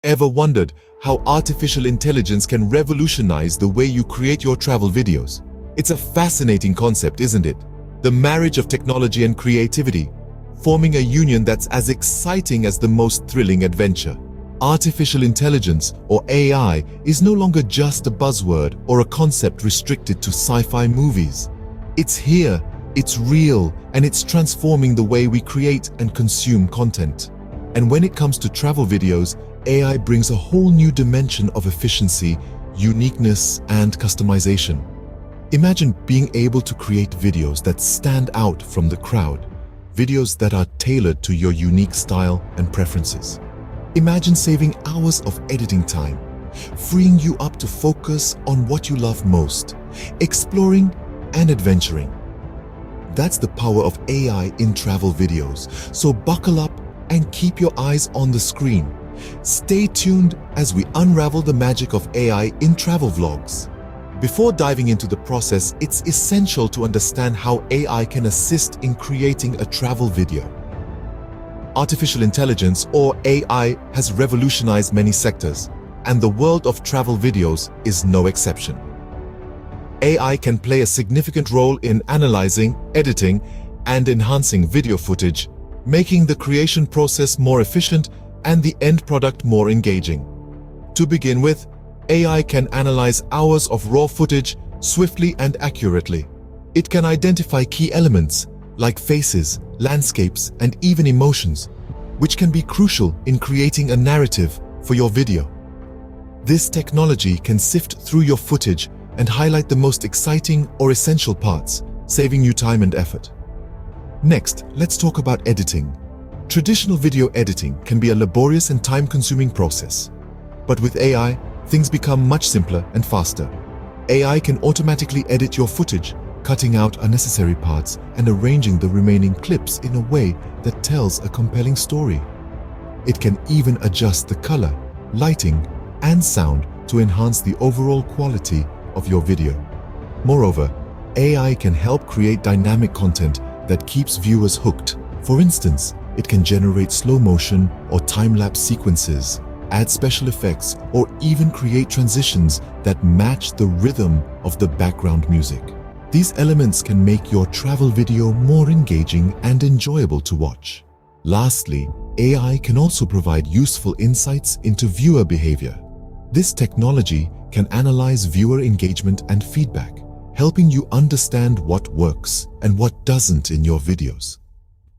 Ever wondered how artificial intelligence can revolutionize the way you create your travel videos? It's a fascinating concept, isn't it? The marriage of technology and creativity, forming a union that's as exciting as the most thrilling adventure. Artificial intelligence, or AI, is no longer just a buzzword or a concept restricted to sci-fi movies. It's here, it's real, and it's transforming the way we create and consume content. And when it comes to travel videos, AI brings a whole new dimension of efficiency, uniqueness, and customization. Imagine being able to create videos that stand out from the crowd, videos that are tailored to your unique style and preferences. Imagine saving hours of editing time, freeing you up to focus on what you love most, exploring and adventuring. That's the power of AI in travel videos, so buckle up and keep your eyes on the screen. Stay tuned as we unravel the magic of AI in travel vlogs. Before diving into the process, it's essential to understand how AI can assist in creating a travel video. Artificial intelligence, or AI, has revolutionized many sectors, and the world of travel videos is no exception. AI can play a significant role in analyzing, editing, and enhancing video footage, making the creation process more efficient and the end product more engaging. To begin with, AI can analyze hours of raw footage swiftly and accurately. It can identify key elements like faces, landscapes, and even emotions, which can be crucial in creating a narrative for your video. This technology can sift through your footage and highlight the most exciting or essential parts, saving you time and effort. Next, let's talk about editing. Traditional video editing can be a laborious and time-consuming process. But with AI, things become much simpler and faster. AI can automatically edit your footage, cutting out unnecessary parts and arranging the remaining clips in a way that tells a compelling story. It can even adjust the color, lighting, and sound to enhance the overall quality of your video. Moreover, AI can help create dynamic content that keeps viewers hooked. For instance, it can generate slow motion or time-lapse sequences, add special effects, or even create transitions that match the rhythm of the background music. These elements can make your travel video more engaging and enjoyable to watch. Lastly, AI can also provide useful insights into viewer behavior. This technology can analyze viewer engagement and feedback, helping you understand what works and what doesn't in your videos.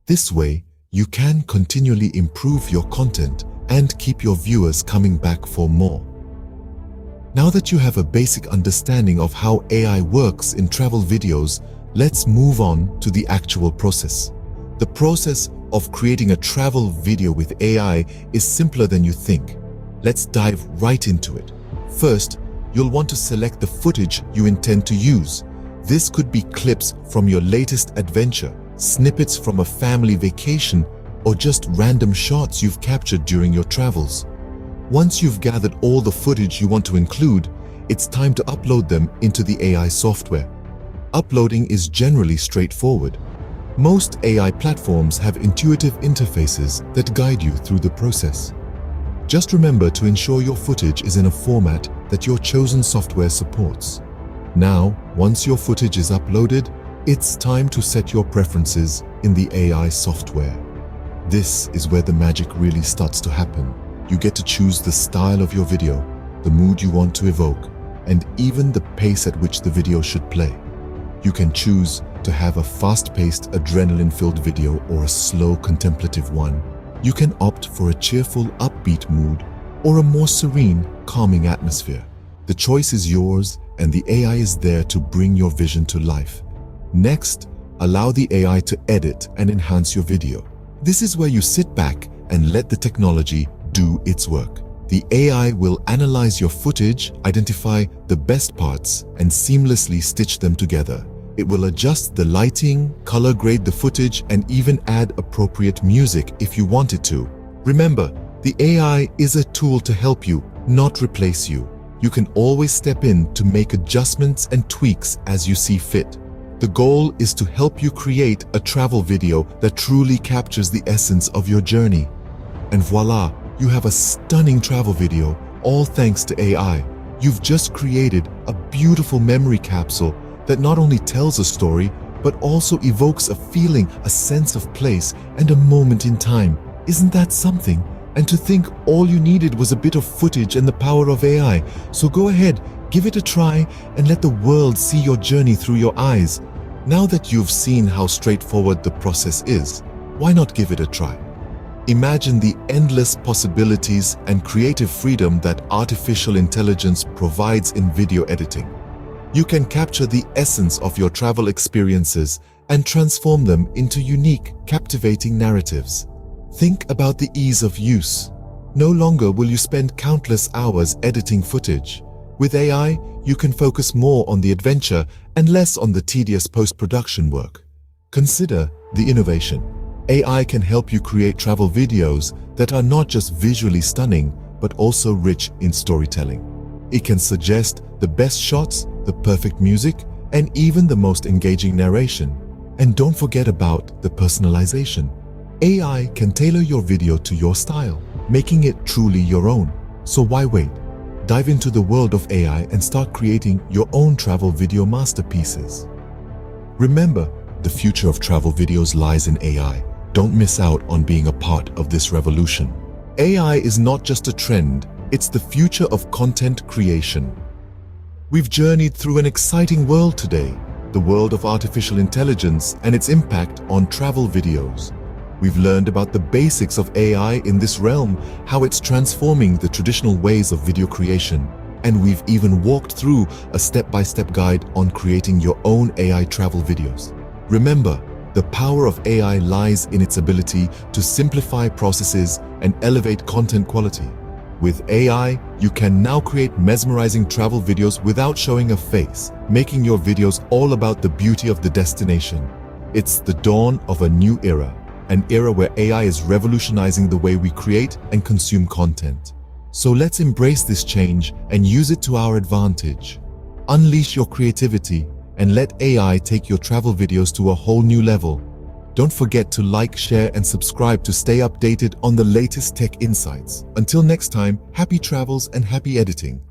This way, you can continually improve your content and keep your viewers coming back for more. Now that you have a basic understanding of how AI works in travel videos, let's move on to the actual process. The process of creating a travel video with AI is simpler than you think. Let's dive right into it. First, you'll want to select the footage you intend to use. This could be clips from your latest adventure, snippets from a family vacation, or just random shots you've captured during your travels. Once you've gathered all the footage you want to include, it's time to upload them into the AI software. Uploading is generally straightforward. Most AI platforms have intuitive interfaces that guide you through the process. Just remember to ensure your footage is in a format that your chosen software supports. Now, once your footage is uploaded, it's time to set your preferences in the AI software. This is where the magic really starts to happen. You get to choose the style of your video, the mood you want to evoke, and even the pace at which the video should play. You can choose to have a fast-paced, adrenaline-filled video or a slow, contemplative one. You can opt for a cheerful, upbeat mood or a more serene, calming atmosphere. The choice is yours, and the AI is there to bring your vision to life. Next, allow the AI to edit and enhance your video. This is where you sit back and let the technology do its work. The AI will analyze your footage, identify the best parts, and seamlessly stitch them together. It will adjust the lighting, color grade the footage, and even add appropriate music if you want it to. Remember, the AI is a tool to help you, not replace you. You can always step in to make adjustments and tweaks as you see fit. The goal is to help you create a travel video that truly captures the essence of your journey. And voila, you have a stunning travel video, all thanks to AI. You've just created a beautiful memory capsule that not only tells a story, but also evokes a feeling, a sense of place, and a moment in time. Isn't that something? And to think all you needed was a bit of footage and the power of AI. So go ahead, give it a try, and let the world see your journey through your eyes. Now that you've seen how straightforward the process is, why not give it a try? Imagine the endless possibilities and creative freedom that artificial intelligence provides in video editing. You can capture the essence of your travel experiences and transform them into unique, captivating narratives. Think about the ease of use. No longer will you spend countless hours editing footage. With AI, you can focus more on the adventure and less on the tedious post-production work. Consider the innovation. AI can help you create travel videos that are not just visually stunning, but also rich in storytelling. It can suggest the best shots, the perfect music, and even the most engaging narration. And don't forget about the personalization. AI can tailor your video to your style, making it truly your own. So why wait? Dive into the world of AI and start creating your own travel video masterpieces. Remember, the future of travel videos lies in AI. Don't miss out on being a part of this revolution. AI is not just a trend, it's the future of content creation. We've journeyed through an exciting world today, the world of artificial intelligence and its impact on travel videos. We've learned about the basics of AI in this realm, how it's transforming the traditional ways of video creation, and we've even walked through a step-by-step guide on creating your own AI travel videos. Remember, the power of AI lies in its ability to simplify processes and elevate content quality. With AI, you can now create mesmerizing travel videos without showing a face, making your videos all about the beauty of the destination. It's the dawn of a new era, an era where AI is revolutionizing the way we create and consume content. So let's embrace this change and use it to our advantage. Unleash your creativity and let AI take your travel videos to a whole new level. Don't forget to like, share, and subscribe to stay updated on the latest tech insights. Until next time, happy travels and happy editing.